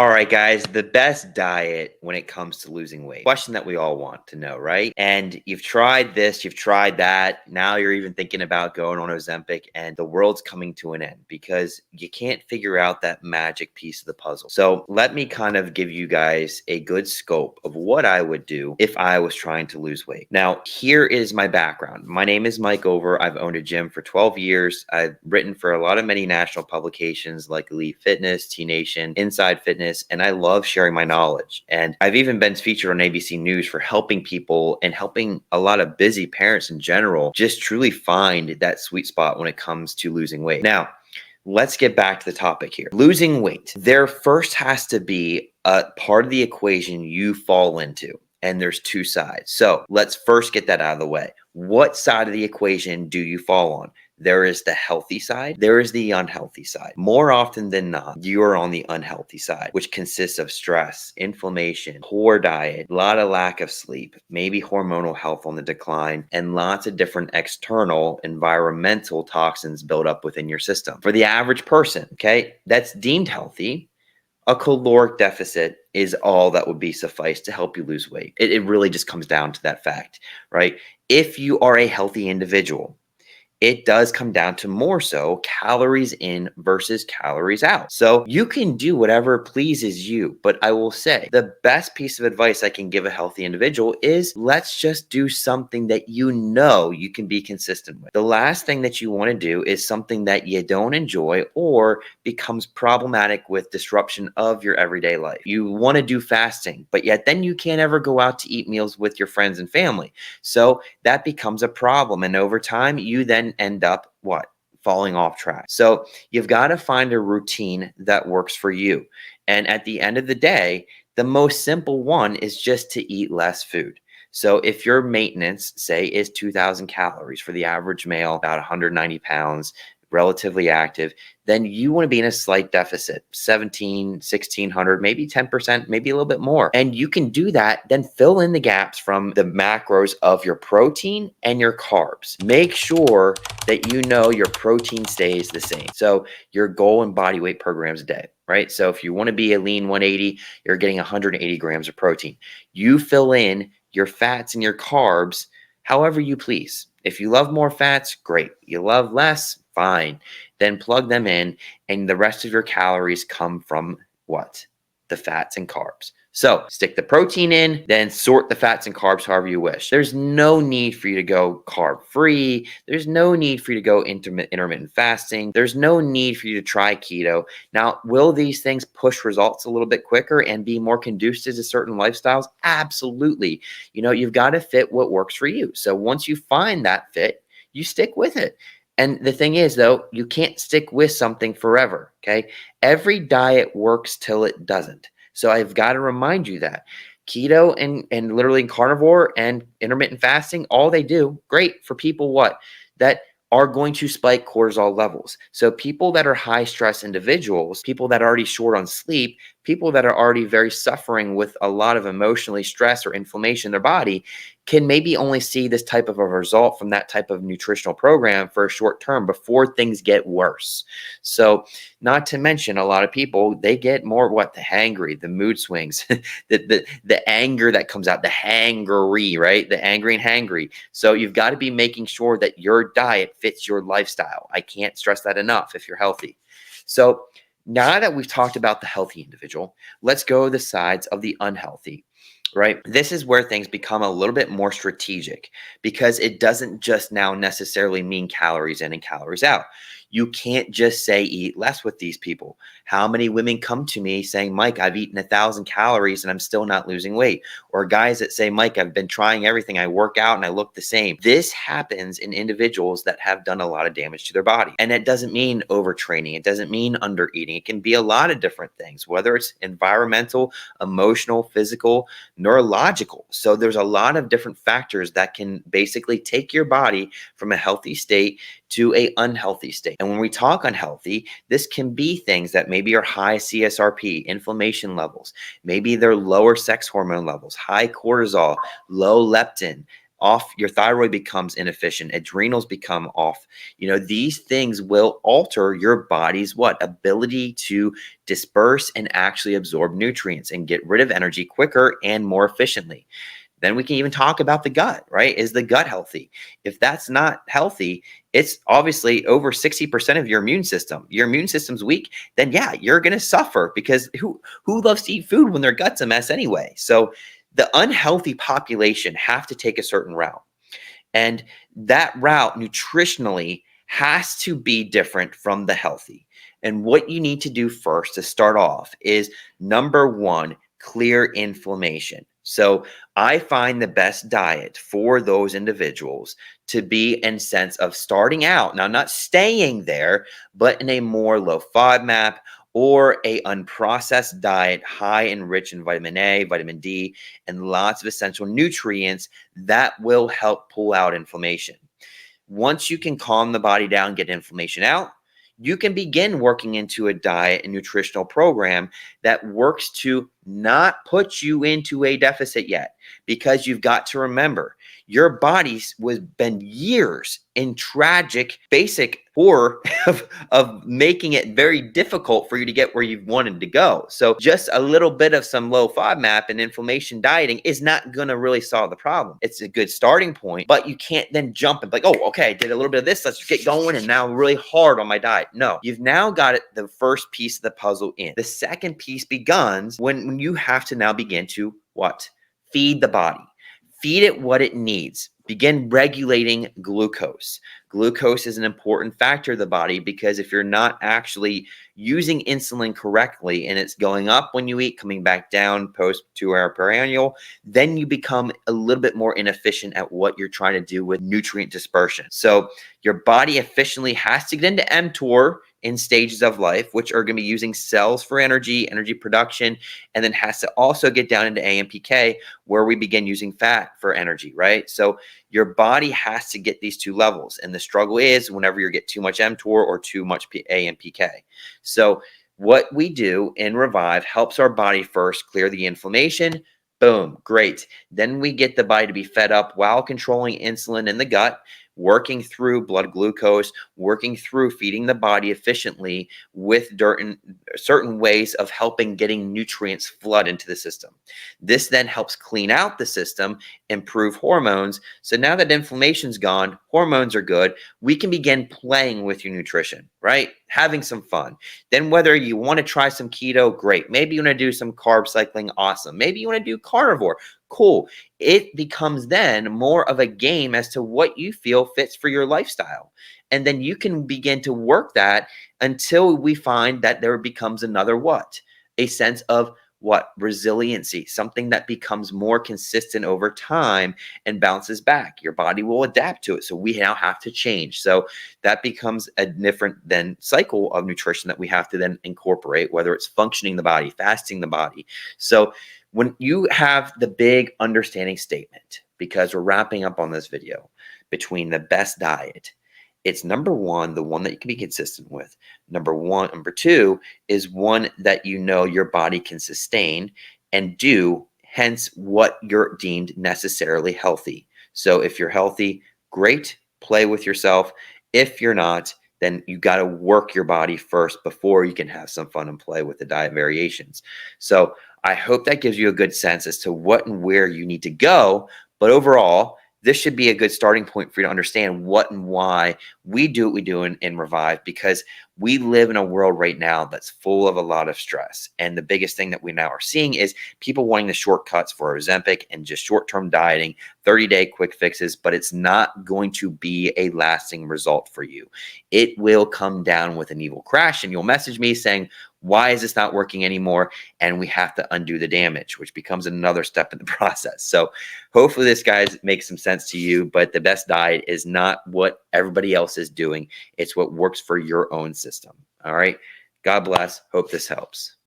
All right, guys, the best diet when it comes to losing weight. Question that we all want to know, right? And you've tried this, you've tried that. Now you're even thinking about going on Ozempic, and the world's coming to an end because you can't figure out that magic piece of the puzzle. So let me kind of give you guys a good scope of what I would do if I was trying to lose weight. Now, here is my background. My name is Mike Over. I've owned a gym for 12 years. I've written for a lot of many national publications like Elite Fitness, T Nation, Inside Fitness, and I love sharing my knowledge. And I've even been featured on ABC News for helping people and helping a lot of busy parents in general just truly find that sweet spot when it comes to losing weight. Now, let's get back to the topic here. Losing weight. There first has to be a part of the equation you fall into. And there's two sides. So let's first get that out of the way. What side of the equation do you fall on? There is the healthy side. There is the unhealthy side. More often than not, you are on the unhealthy side, which consists of stress, inflammation, poor diet, a lot of lack of sleep, maybe hormonal health on the decline, and lots of different external environmental toxins built up within your system. For the average person, okay, that's deemed healthy, a caloric deficit is all that would be suffice to help you lose weight. It really just comes down to that fact, right? If you are a healthy individual, it does come down to more so calories in versus calories out. So you can do whatever pleases you, but I will say the best piece of advice I can give a healthy individual is let's just do something that you know you can be consistent with. The last thing that you want to do is something that you don't enjoy or becomes problematic with disruption of your everyday life. You want to do fasting, but yet then you can't ever go out to eat meals with your friends and family. So that becomes a problem. And over time, you then end up what? Falling off track. So you've got to find a routine that works for you. And at the end of the day, the most simple one is just to eat less food. So if your maintenance, say, is 2,000 calories for the average male, about 190 pounds, relatively active, then you want to be in a slight deficit, 1,600, maybe 10%, maybe a little bit more. And you can do that, then fill in the gaps from the macros of your protein and your carbs. Make sure that you know your protein stays the same. So your goal and body weight per grams a day, right? So if you want to be a lean 180, you're getting 180 grams of protein. You fill in your fats and your carbs however you please. If you love more fats, great. You love less, fine. Then plug them in, and the rest of your calories come from what? The fats and carbs. So stick the protein in, then sort the fats and carbs however you wish. There's no need for you to go carb free. There's no need for you to go intermittent fasting. There's no need for you to try keto. Now, will these things push results a little bit quicker and be more conducive to certain lifestyles? Absolutely. You know, you've got to fit what works for you. So once you find that fit, you stick with it. And the thing is, though, you can't stick with something forever, okay? Every diet works till it doesn't. So I've got to remind you that keto and literally carnivore and intermittent fasting, all they do, great for people that are going to spike cortisol levels. So people that are high stress individuals, people that are already short on sleep, people that are already very suffering with a lot of emotionally stress or inflammation in their body can maybe only see this type of a result from that type of nutritional program for a short term before things get worse. So not to mention a lot of people, they get more the hangry, the mood swings, the anger that comes out, the hangry, right? The angry and hangry. So you've got to be making sure that your diet fits your lifestyle. I can't stress that enough if you're healthy. So now that we've talked about the healthy individual, let's go to the sides of the unhealthy, right? This is where things become a little bit more strategic because it doesn't just now necessarily mean calories in and calories out. You can't just say eat less with these people. How many women come to me saying, Mike, I've eaten 1,000 calories and I'm still not losing weight? Or guys that say, Mike, I've been trying everything. I work out and I look the same. This happens in individuals that have done a lot of damage to their body. And it doesn't mean overtraining. It doesn't mean undereating. It can be a lot of different things, whether it's environmental, emotional, physical, neurological. So there's a lot of different factors that can basically take your body from a healthy state to a unhealthy state. And when we talk unhealthy, this can be things that maybe are high CSRP, inflammation levels, maybe they're lower sex hormone levels, high cortisol, low leptin, off, your thyroid becomes inefficient, adrenals become off. These things will alter your body's what? Ability to disperse and actually absorb nutrients and get rid of energy quicker and more efficiently. Then we can even talk about the gut, right? Is the gut healthy? If that's not healthy, it's obviously over 60% of your immune system. Your immune system's weak, then yeah, you're going to suffer, because who loves to eat food when their gut's a mess anyway? So the unhealthy population have to take a certain route. And that route nutritionally has to be different from the healthy. And what you need to do first to start off is, number one, clear inflammation. So I find the best diet for those individuals to be in sense of starting out, now not staying there, but in a more low FODMAP or a unprocessed diet high and rich in vitamin A, vitamin D, and lots of essential nutrients that will help pull out inflammation. Once you can calm the body down, get inflammation out, you can begin working into a diet and nutritional program that works to not put you into a deficit yet. Because you've got to remember, your body was been years in tragic, basic horror of making it very difficult for you to get where you wanted to go. So just a little bit of some low FODMAP and inflammation dieting is not going to really solve the problem. It's a good starting point, but you can't then jump and be like, oh, okay, I did a little bit of this, let's get going, and now I'm really hard on my diet. No, you've now got it, the first piece of the puzzle in. The second piece begins when you have to now begin to what? Feed the body. Feed it what it needs. Begin regulating glucose. Glucose is an important factor of the body, because if you're not actually using insulin correctly and it's going up when you eat, coming back down post 2-hour prandial, then you become a little bit more inefficient at what you're trying to do with nutrient dispersion. So your body efficiently has to get into mTOR in stages of life, which are going to be using cells for energy production, and then has to also get down into AMPK, where we begin using fat for energy, right? So your body has to get these two levels. And the struggle is whenever you get too much mTOR or too much AMPK. So what we do in Revive helps our body first clear the inflammation. Boom, great. Then we get the body to be fed up while controlling insulin in the gut, working through blood glucose, working through feeding the body efficiently with certain ways of helping getting nutrients flood into the system. This then helps clean out the system, improve hormones. So now that inflammation's gone, hormones are good, we can begin playing with your nutrition, right? Having some fun. Then whether you want to try some keto, great. Maybe you want to do some carb cycling, awesome. Maybe you want to do carnivore, cool. It becomes then more of a game as to what you feel fits for your lifestyle. And then you can begin to work that until we find that there becomes another what? A sense of what? Resiliency, something that becomes more consistent over time and bounces back. Your body will adapt to it. So we now have to change. So that becomes a different then cycle of nutrition that we have to then incorporate, whether it's functioning the body, fasting the body. So when you have the big understanding statement, because we're wrapping up on this video, between the best diet, it's number one, the one that you can be consistent with. Number two is one that you know your body can sustain and do, hence what you're deemed necessarily healthy. So if you're healthy, great, play with yourself. If you're not, then you got to work your body first before you can have some fun and play with the diet variations. So I hope that gives you a good sense as to what and where you need to go. But overall, this should be a good starting point for you to understand what and why we do what we do in Revive, because we live in a world right now that's full of a lot of stress. And the biggest thing that we now are seeing is people wanting the shortcuts for Ozempic and just short-term dieting, 30-day quick fixes, but it's not going to be a lasting result for you. It will come down with an evil crash, and you'll message me saying, why is this not working anymore? And we have to undo the damage, which becomes another step in the process. So hopefully this, guys, makes some sense to you, but the best diet is not what everybody else is doing. It's what works for your own system. All right. God bless. Hope this helps.